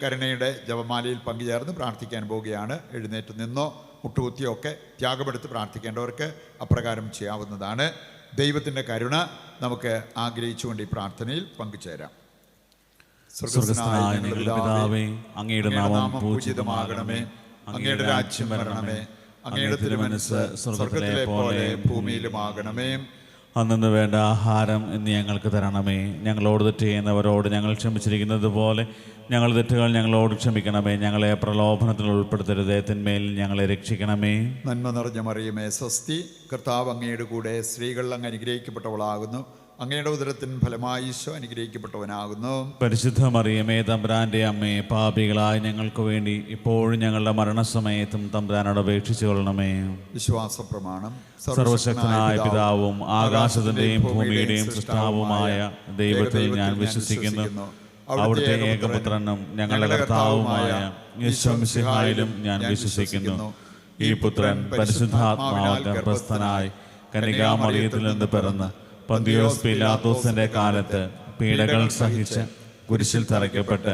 കരുണയുടെ ജപമാലയിൽ പങ്കുചേർന്ന് പ്രാർത്ഥിക്കാൻ പോവുകയാണ്. എഴുന്നേറ്റ് നിന്നോ മുട്ടുകുത്തിയോ ഒക്കെ ത്യാഗമെടുത്ത് പ്രാർത്ഥിക്കേണ്ടവർക്ക് അപ്രകാരം ചെയ്യാവുന്നതാണ്. ദൈവത്തിൻ്റെ കരുണ നമുക്ക് ആഗ്രഹിച്ചുകൊണ്ട് ഈ പ്രാർത്ഥനയിൽ പങ്കുചേരാം. സ്വർഗ്ഗസ്ഥനായ ഞങ്ങളുടെ പിതാവേ, അങ്ങയുടെ നാമം പൂജിതമാകണമേ. അങ്ങയുടെ രാജ്യം വരണമേ. അങ്ങയുടെ തിരുമനസ്സ് സ്വർഗ്ഗത്തിലെ പോലെ ഭൂമിയിലുമാകണമേ. അന്നു വേണ്ട ആഹാരം ഇന്ന് ഞങ്ങൾക്ക് തരണമേ. ഞങ്ങളോട് തെറ്റ് ചെയ്യുന്നവരോട് ഞങ്ങൾ ക്ഷമിച്ചിരിക്കുന്നത് പോലെ ഞങ്ങൾ തെറ്റുകൾ ഞങ്ങളോട് ക്ഷമിക്കണമേ. ഞങ്ങളെ പ്രലോഭനത്തിൽ ഉൾപ്പെടുത്തരുതേ, തിന്മയിൽ ഞങ്ങളെ രക്ഷിക്കണമേ. നന്മ നിറഞ്ഞ മറിയമേ, സ്വസ്തി. കർത്താവ് അങ്ങയുടെ കൂടെ സ്ത്രീകൾ അങ്ങ് അനുഗ്രഹിക്കപ്പെട്ടവളാകുന്നു. അങ്ങയുടെ ഉദരത്തിൻ ഫലമായി ഈശോ അനുഗ്രഹിക്കപ്പെട്ടവനാകുന്നു. പരിശുദ്ധ മറിയമേ, തമ്പുരാന്റെ അമ്മേ, പാപികളായ ഞങ്ങൾക്ക് വേണ്ടി ഇപ്പോഴും ഞങ്ങളുടെ മരണസമയത്തും തമ്പുരാനോട് അപേക്ഷിച്ചു കൊള്ളണമേ. വിശ്വാസ പ്രമാണം. സർവശക്തനായ പിതാവും ആകാശത്തിന്റെയും ഭൂമിയുടെയും സൃഷ്ടാവുമായ ദൈവത്തിൽ ഞാൻ വിശ്വസിക്കുന്നു. അവിടുത്തെ ഏകപുത്രനും ഞങ്ങളുടെ കർത്താവുമായ യേശു മിശിഹായിലും ഞാൻ വിശ്വസിക്കുന്നു. ഈ പുത്രൻ പരിശുദ്ധാത്മാവാൽ ഗർഭസ്ഥനായി കന്യകാമറിയത്തിൽ നിന്ന് പിറന്ന് പന്തിയോസ് പീലാത്തോസിന്റെ കാലത്ത് പീഡകൾ സഹിച്ച് കുരിശിൽ തറയ്ക്കപ്പെട്ട്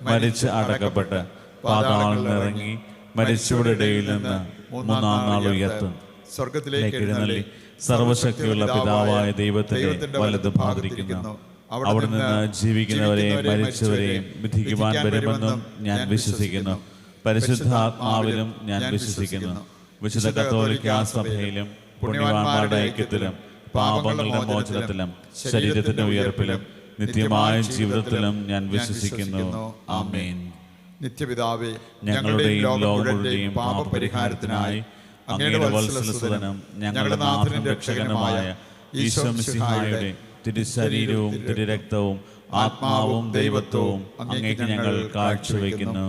മരിച്ച് അടക്കപ്പെട്ട് പാതാളത്തിൽ ഇറങ്ങി മരിച്ചവരുടെ ഇടയിൽ നിന്ന് മൂന്നാം നാൾ ഉയർത്തും. സ്വർഗത്തിലേക്ക് എഴുന്നള്ളി സർവശക്തിയുള്ള പിതാവായ ദൈവത്തിന്റെ വലതു ഭാഗത്തിരിക്കുന്നു. അവിടെ നിന്ന് ജീവിക്കുന്നവരെയും മരിച്ചവരെയും വിധിക്കുവാൻ വരുമെന്നും ഞാൻ വിശ്വസിക്കുന്നു. പരിശുദ്ധാത്മാവിലും ഞാൻ വിശ്വസിക്കുന്നു. വിശുദ്ധ കത്തോലിക്കാ സഭയിലും പുണ്യവാന്മാരുടെ ഐക്യത്തിലും പാപങ്ങളുടെ മോചനത്തിലും ശരീരത്തിന്റെ ഉയർപ്പിലും നിത്യമായ ജീവിതത്തിലും ഞാൻ വിശ്വസിക്കുന്നു. ആമേൻ. നിത്യപിതാവേ, ഞങ്ങളുടെയും ലോകങ്ങളുടെയും പാപപരിഹാരത്തിനായി അങ്ങയുടെ വത്സലസുതനും ഞങ്ങളുടെ നാഥനും രക്ഷകനുമായ ഈശോ മിശിഹായുടെ തിരുശരീരവും തിരുരക്തവും ആത്മാവും ദൈവത്വവും അങ്ങേക്ക് ഞങ്ങൾ കാഴ്ചവെക്കുന്നു.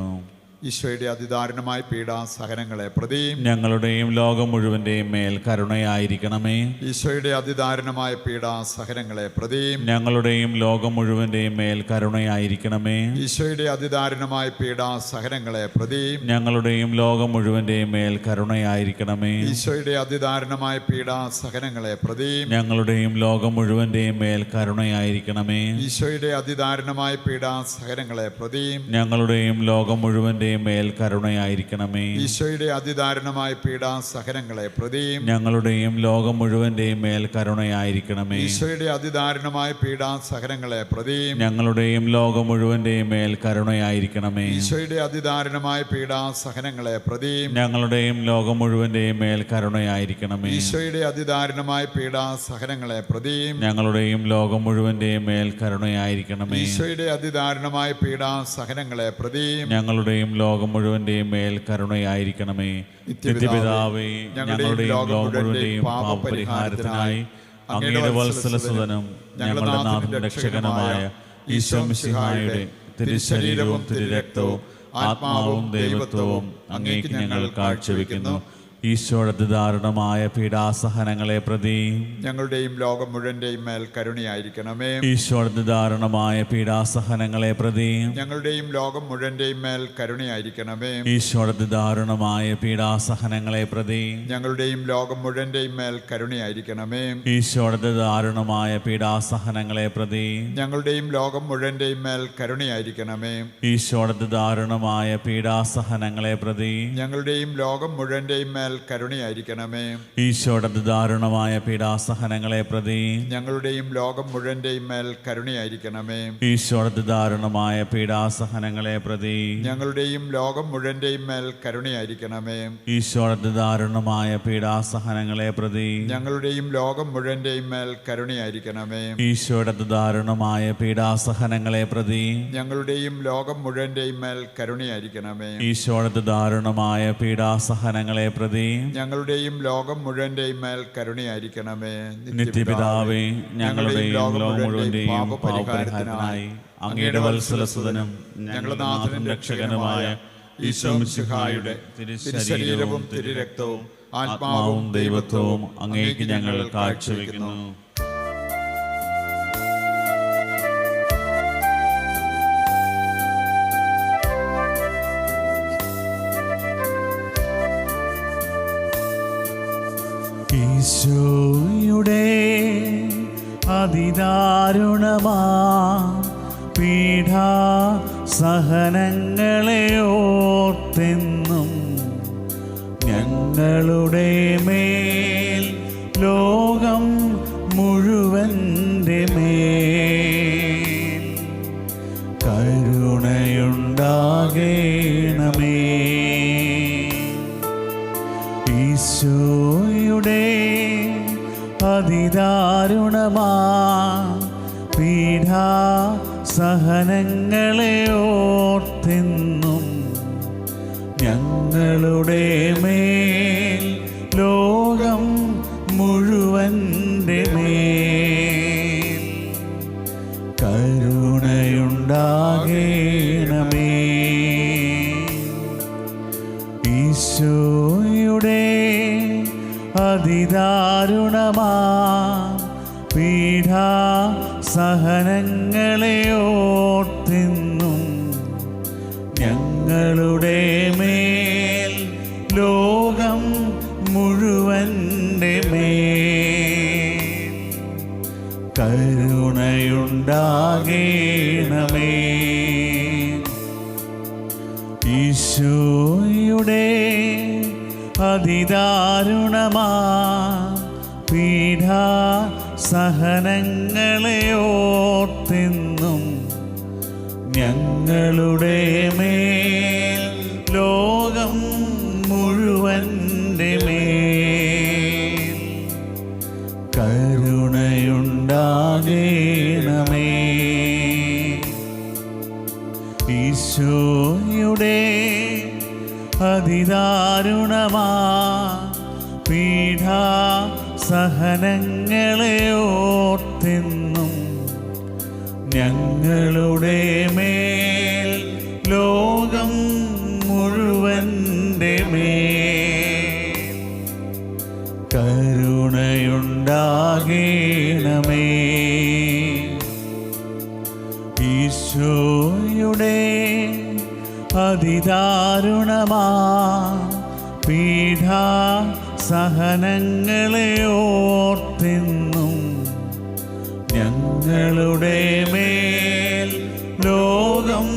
ഈശോയുടെ അതിദാരുണമായ പീഡാസഹനങ്ങളെ പ്രതിയും ഞങ്ങളുടെയും ലോകം മുഴുവന്റെയും മേൽ കരുണയായിരിക്കണമേ. ഈശോയുടെ അതിദാരുണമായ പീഡാസഹനങ്ങളെ പ്രതിയും ഞങ്ങളുടെയും ലോകം മുഴുവന്റെയും മേൽ കരുണയായിരിക്കണമേ. ഈശോയുടെ അതിദാരുണമായ പീഡാസഹനങ്ങളെ പ്രതിയും ഞങ്ങളുടെയും ലോകം മുഴുവന്റെയും മേൽ കരുണയായിരിക്കണമേ. ഈശോയുടെ അതിദാരുണമായ പീഡാസഹനങ്ങളെ പ്രതിയും ഞങ്ങളുടെയും ലോകം മുഴുവന്റെയും മേൽ കരുണയായിരിക്കണമേ. ഈശോയുടെ അതിദാരുണമായ പീഡാസഹനങ്ങളെ പ്രതിയും ഞങ്ങളുടെയും ലോകം മുഴുവന്റെയും മേൽ കരുണയായിരിക്കണമേ. ഈശോയുടെ അതിദാരുണമായ പീഡാസഹനങ്ങളെ പ്രതിയും ഞങ്ങളുടെയും ലോകം മുഴുവന്റെയും മേൽ കരുണയായിരിക്കണമേ. ഈശോയുടെ അതിദാരുണമായ പീഡാസഹനങ്ങളെ പ്രതിയും ഞങ്ങളുടെയും ലോകം മുഴുവന്റെയും മേൽ കരുണയായിരിക്കണമേ. ഈശോയുടെ അതിദാരുണമായ പീഡാസഹനങ്ങളെ പ്രതിയും ഞങ്ങളുടെയും ലോകം മുഴുവന്റെയും മേൽ കരുണയായിരിക്കണമേ. ഈശോയുടെ അതിദാരുണമായ പീഡാസഹനങ്ങളെ പ്രതിയും ഞങ്ങളുടെയും ലോകം മുഴുവന്റെയും മേൽ കരുണയായിരിക്കണമേ. ഈശോയുടെ അതിദാരുണമായ പീഡാസഹനങ്ങളെ പ്രതിയും ഞങ്ങളുടെയും ലോകം മുഴുവന്റെയും മേൽ കരുണയായിരിക്കണമേ. നിത്യപിതാവേ, ഞങ്ങളുടെയും ലോകം മുഴുവന്റെയും പാപപരിഹാരത്തിനായി അങ്ങയുടെ വത്സലസുതനും ഞങ്ങളുടെ നാഥനും രക്ഷകനുമായ ഈശോ മിശിഹായുടെ തിരുശരീരവും തിരുരക്തവും ആത്മാവും ദൈവത്വവും അങ്ങേക്ക് ഞങ്ങൾ കാഴ്ചവെക്കുന്നു. ഈശോയുടെ ദാരുണമായ പീഡാസഹനങ്ങളെ പ്രതി ഞങ്ങളുടെയും ലോകം മുഴുവന്റെയും മേൽ കരുണയായിരിക്കണമേ. ഈശോയുടെ ദാരുണമായ പീഡാസഹനങ്ങളെ പ്രതി ഞങ്ങളുടെയും ലോകം മുഴുവന്റെയും മേൽ കരുണയായിരിക്കണമേ. ഈശോയുടെ ദാരുണമായ പീഡാസഹനങ്ങളെ പ്രതി ഞങ്ങളുടെയും ലോകം മുഴുവന്റെയും മേൽ കരുണയായിരിക്കണമേ. ഈശോയുടെ ദാരുണമായ പീഡാസഹനങ്ങളെ പ്രതി ഞങ്ങളുടെയും ലോകം മുഴുവന്റെയും മേൽ കരുണയായിരിക്കണമേ. ഈശോയുടെ ദാരുണമായ പീഡാസഹനങ്ങളെ പ്രതി ഞങ്ങളുടെയും ലോകം മുഴുവന്റെയും മേൽ കരുണയായിരിക്കണമേ. ഈശോയുടെ ദാരുണമായ പീഡാസഹനങ്ങളെ പ്രതി ഞങ്ങളുടെയും ലോകം മുഴുവന്റെയും മേൽ കരുണയായിരിക്കണമേ. ഈശോയുടെ ദാരുണമായ പീഡാസഹനങ്ങളെ പ്രതി ഞങ്ങളുടെയും ലോകം മുഴുവന്റെയും മേൽ കരുണയായിരിക്കണമേ. ഈശോയുടെ ദാരുണമായ പീഡാസഹനങ്ങളെ പ്രതി ഞങ്ങളുടെയും ലോകം മുഴുവന്റെയും മേൽ കരുണയായിരിക്കണമേ. ഈശോയുടെ ദാരുണമായ പീഡാസഹനങ്ങളെ പ്രതി ഞങ്ങളുടെയും ലോകം മുഴുവന്റെയും മേൽ കരുണയായിരിക്കണമേ. ഈശോയുടെ ദാരുണമായ പീഡാസഹനങ്ങളെ പ്രതി ഞങ്ങളുടെയും ലോകം മുഴുവന്റെയും മേൽ കരുണയായിരിക്കണമേ. നിത്യപിതാവേ, ഞങ്ങളുടെയും ലോകം മുഴുവന്റെയും പാപപരിഹാരത്തിനായി അങ്ങയുടെ വത്സലസുതനും ഞങ്ങളുടെ നാഥനും രക്ഷകനുമായ ഈശോ മിശിഹായുടെ തിരുശരീരവും തിരുരക്തവും ആത്മാവും ദൈവത്വവും അങ്ങേക്ക് ഞങ്ങൾ കാഴ്ചവെക്കുന്നു. ഈശോയുടെ അതിദാരുണമാ പീഡാസഹനങ്ങളെ സഹനങ്ങളെ ഓർത്തെന്നും ഞങ്ങളുടെ മേൽ ലോകം മുഴുവൻ്റെ മേൽ കരുണയുണ്ടാകേണമേ. ഈശോയുടെ അതിദാരുണമാ പീഡാ സഹനങ്ങളെ ഓർത്തെന്നും ഞങ്ങളുടെ മേൽ ലോകം മുഴുവൻ്റെ മേൽ കരുണയുണ്ടാകേണമേ. ഈശോയുടെ അതിദാരുണമാ പീഡാ സഹനങ്ങളെ ഓർത്തെന്നും ഞങ്ങളുടെ മേൽ ലോകം മുഴുവൻ്റെ മേൽ കരുണയുണ്ടാകേണമേ. ഈശോയുടെ അതിദാരുണമാ പീഡാ സഹനങ്ങളെ ഓർത്തെന്നും ഞങ്ങളുടെ മേൽ ലോകം മുഴുവൻ്റെ മേൽ കരുണയുണ്ടാകേണമേ. ഈശോയുടെ അതിദാരുണമാ പീഡാ സഹനങ്ങളെ ഓർത്തെന്നും ഞങ്ങളുടെ മേൽ ലോകം മുഴുവൻ്റെ മേൽ കരുണയുണ്ടാകേണമേ. ഈശോയുടെ അതിദാരുണമാ പീഡാ സഹനങ്ങളെ ഓർത്തെന്നും ഞങ്ങളുടെ മേൽ ലോകം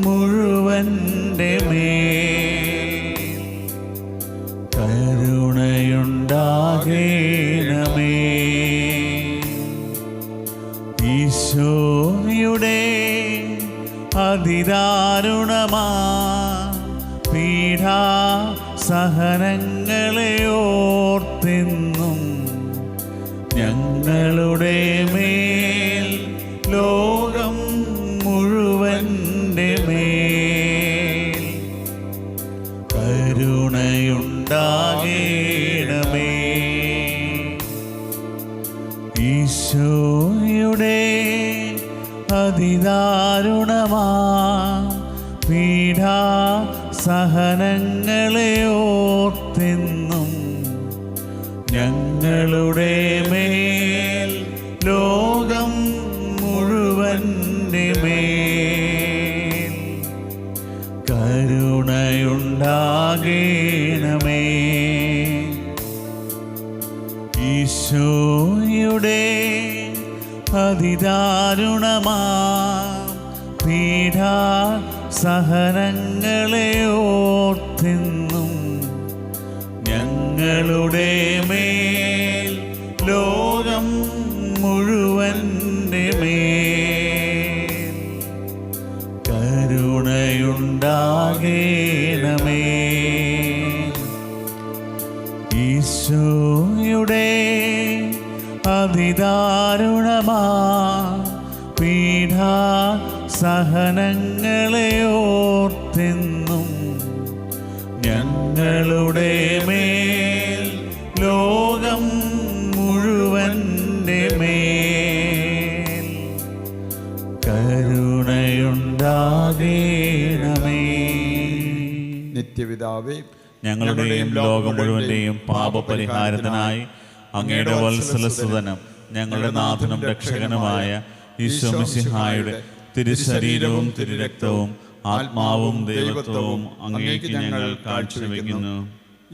മുഴുവൻ്റെ മേൽ കരുണയുണ്ടാകേണമേ. ഈശോയുടെ അതിദാരുണമാ പീഡാ സഹനങ്ങളെ ഓർത്തെന്നും ഞങ്ങളുടെ മേൽ ലോകം മുഴുവൻ്റെ മേൽ കരുണയുണ്ടാകേണമേ. ഈശോയുടെ അതിദാരുണമാ പീഡാ സഹനങ്ങളെ ഓർത്തെന്നും ഞങ്ങളുടെ മേൽ ലോകം മുഴുവൻ്റെ മേൽ കരുണയുണ്ടാകേണമേ. ഈശോയുടെ അതിദാരുണമാ പീഡാ സഹനങ്ങളെ ഓർത്തെന്നും ഞങ്ങളുടെ മേൽ ലോകം മുഴുവൻ്റെ മേൽ കരുണയുണ്ടാകേണമേ. ഈശോയുടെ അതിദാരുണമാ പീഡാ സഹനങ്ങളെ ഓർത്തെന്നും ഞങ്ങളുടെ മേൽ ലോകം മുഴുവൻ്റെ മേൽ കരുണയുണ്ടാകേണമേ. നിത്യപിതാവേ, ഞങ്ങളുടെയും ലോകം മുഴുവൻ്റെയും പാപപരിഹാരത്തിനായി അങ്ങയുടെ വത്സലസുതനും ഞങ്ങളുടെ നാഥനും രക്ഷകനുമായ ഈശോ മിശിഹായുടെ തിരുശരീരവും തിരുരക്തവും ആത്മാവും ദൈവത്വവും അങ്ങേക്ക് ഞങ്ങൾ കാഴ്ചവെക്കുന്നു.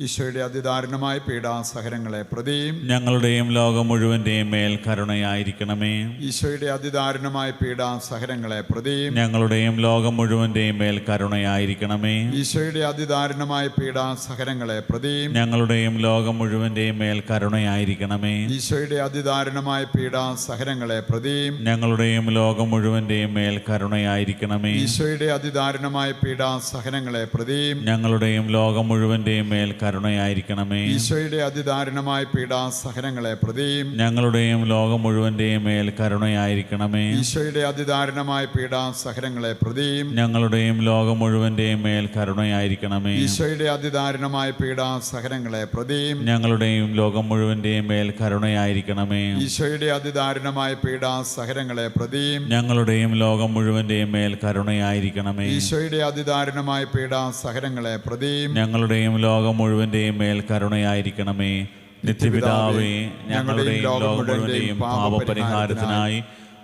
ഈശോയുടെ അതിദാരുണമായ പീഡാസഹനങ്ങളെ പ്രതിയും ഞങ്ങളുടെയും ലോകം മുഴുവൻ്റെയും മേൽ കരുണയായിരിക്കണമേ. ഈശോയുടെ അതിദാരുണമായ പീഡാസഹനങ്ങളെ പ്രതിയും ഞങ്ങളുടെയും ലോകം മുഴുവൻ്റെയും മേൽ കരുണയായിരിക്കണമേ. ഈശോയുടെ അതിദാരുണമായ പീഡാസഹനങ്ങളെ പ്രതിയും ഞങ്ങളുടെയും ലോകം മുഴുവൻ്റെയും മേൽ കരുണയായിരിക്കണമേ. ഈശോയുടെ അതിദാരുണമായ പീഡാസഹനങ്ങളെ പ്രതിയും ഞങ്ങളുടെയും ലോകം മുഴുവൻ്റെയും മേൽ കരുണയായിരിക്കണമേ. ഈശോയുടെ അതിദാരുണമായ പീഡാസഹനങ്ങളെ പ്രതിയും ഞങ്ങളുടെയും ലോകം മുഴുവൻ്റെയും മേൽ കരുണയായിരിക്കണമേ. ഈശോയുടെ അതിദാരുണമായ പീഡാസഹനങ്ങളെ പ്രതിയും ഞങ്ങളുടെയും ലോകം മുഴുവൻ്റെയും മേൽ കരുണയായിരിക്കണമേ. ഈശോയുടെ അതിദാരുണമായ പീഡാസഹനങ്ങളെ പ്രതിയും ഞങ്ങളുടെയും ലോകം മുഴുവൻ്റെയും മേൽ കരുണയായിരിക്കണമേ. ഈശോയുടെ അതിദാരുണമായ പീഡാസഹനങ്ങളെ പ്രതിയും ഞങ്ങളുടെയും ലോകം മുഴുവൻ്റെയും മേൽ കരുണയായിരിക്കണമേ. ഈശോയുടെ അതിദാരുണമായ പീഡാസഹനങ്ങളെ പ്രതിയും ഞങ്ങളുടെയും ലോകം മുഴുവൻ്റെയും മേൽ കരുണയായിരിക്കണമേ. ഈശോയുടെ അതിദാരുണമായ പീഡാസഹനങ്ങളെ പ്രതിയും ഞങ്ങളുടെയും ലോകം മുഴുവൻ്റെയും മേൽ കരുണയായിരിക്കണമേ. നിത്യപിതാവേ, ഞങ്ങളുടെയും ലോകം മുഴുവൻ്റെയും പാപപരിഹാരത്തിനായി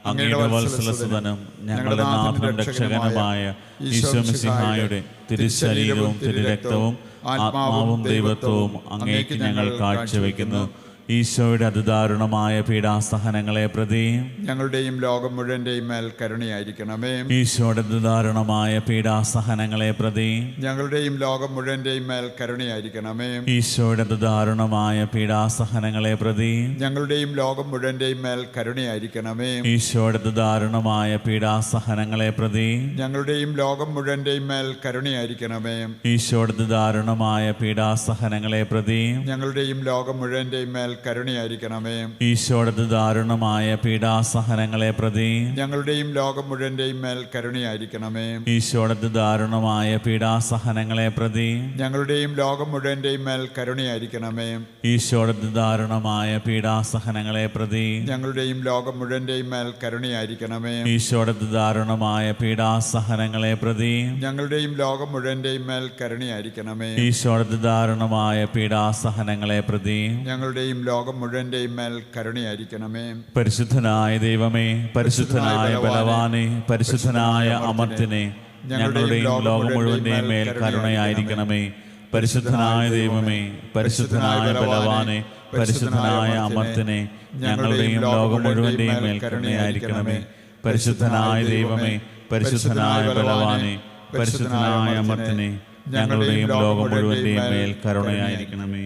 അങ്ങയുടെ വത്സലസുതനും ഞങ്ങളുടെ നാഥനും രക്ഷകനുമായ ഈശോ മിശിഹായുടെ തിരുശരീരവും തിരുരക്തവും ആത്മാവും ദൈവത്വവും അങ്ങേക്ക് ഞങ്ങൾ കാഴ്ചവെക്കുന്നു. ഈശോയുടെ അതിദാരുണമായ പീഡാസഹനങ്ങളെ പ്രതി ഞങ്ങളുടെയും ലോകം മുഴുവൻ്റെയും മേൽ കരുണയായിരിക്കണമേ. ഈശോയുടെ അതിദാരുണമായ പീഡാസഹനങ്ങളെ പ്രതി ഞങ്ങളുടെയും ലോകം മുഴുവൻ്റെയും മേൽ കരുണയായിരിക്കണമേ. ഈശോയുടെ അതിദാരുണമായ പീഡാസഹനങ്ങളെ പ്രതി ഞങ്ങളുടെയും ലോകം മുഴുവൻ്റെയും മേൽ കരുണയായിരിക്കണമേ. ഈശോയുടെ അതിദാരുണമായ പീഡാസഹനങ്ങളെ പ്രതി ഞങ്ങളുടെയും ലോകം മുഴുവൻ്റെയും മേൽ കരുണയായിരിക്കണമേ. ഈശോയുടെ അതിദാരുണമായ പീഡാസഹനങ്ങളെ പ്രതി ഞങ്ങളുടെയും ലോകം മുഴുവൻ്റെയും മേൽ കരുണയായിരിക്കണമേ. ഈശോയുടെ അതിദാരുണമായ പീഡാസഹനങ്ങളെ പ്രതി ഞങ്ങളുടെയും ലോകം മുഴുവൻ്റെയും മേൽ കരുണയായിരിക്കണമേ. ഈശോയുടെ അതിദാരുണമായ പീഡാസഹനങ്ങളെ പ്രതി ഞങ്ങളുടെയും ലോകം മുഴുവൻ്റെയും മേൽ കരുണയായിരിക്കണമേ. ഈശോയുടെ അതിദാരുണമായ പീഡാസഹനങ്ങളെ പ്രതി ഞങ്ങളുടെയും ലോകം മുഴുവൻ്റെയും മേൽ കരുണയായിരിക്കണമേ. ഈശോയുടെ അതിദാരുണമായ പീഡാസഹനങ്ങളെ പ്രതി ഞങ്ങളുടെയും ലോകം മുഴുവൻ്റെയും മേൽ കരുണയായിരിക്കണമേ. ഈശോയുടെ അതിദാരുണമായ പീഡാസഹനങ്ങളെ പ്രതി ഞങ്ങളുടെയും ലോകം മുഴുവൻ്റെയും മേൽ കരുണയായിരിക്കണമേ. പരിശുദ്ധനായ ദൈവമേ, പരിശുദ്ധനായ ബലവാനെ, പരിശുദ്ധനായ അമർത്തിനെ, ഞങ്ങളുടെയും ലോകം മുഴുവൻ്റെയും മേൽ കരുണയായിരിക്കണമേ. പരിശുദ്ധനായ ദൈവമേ, പരിശുദ്ധനായ ബലവാനെ, പരിശുദ്ധനായ അമർത്തിനെ, ഞങ്ങളുടെയും ലോകം മുഴുവൻ്റെയും മേൽ കരുണയായിരിക്കണമേ. പരിശുദ്ധനായ ദൈവമേ, പരിശുദ്ധനായ ബലവാനെ, പരിശുദ്ധനായ അമർത്തിനെ, ഞങ്ങളുടെയും ലോകം മുഴുവൻ്റെയും മേൽ കരുണയായിരിക്കണമേ.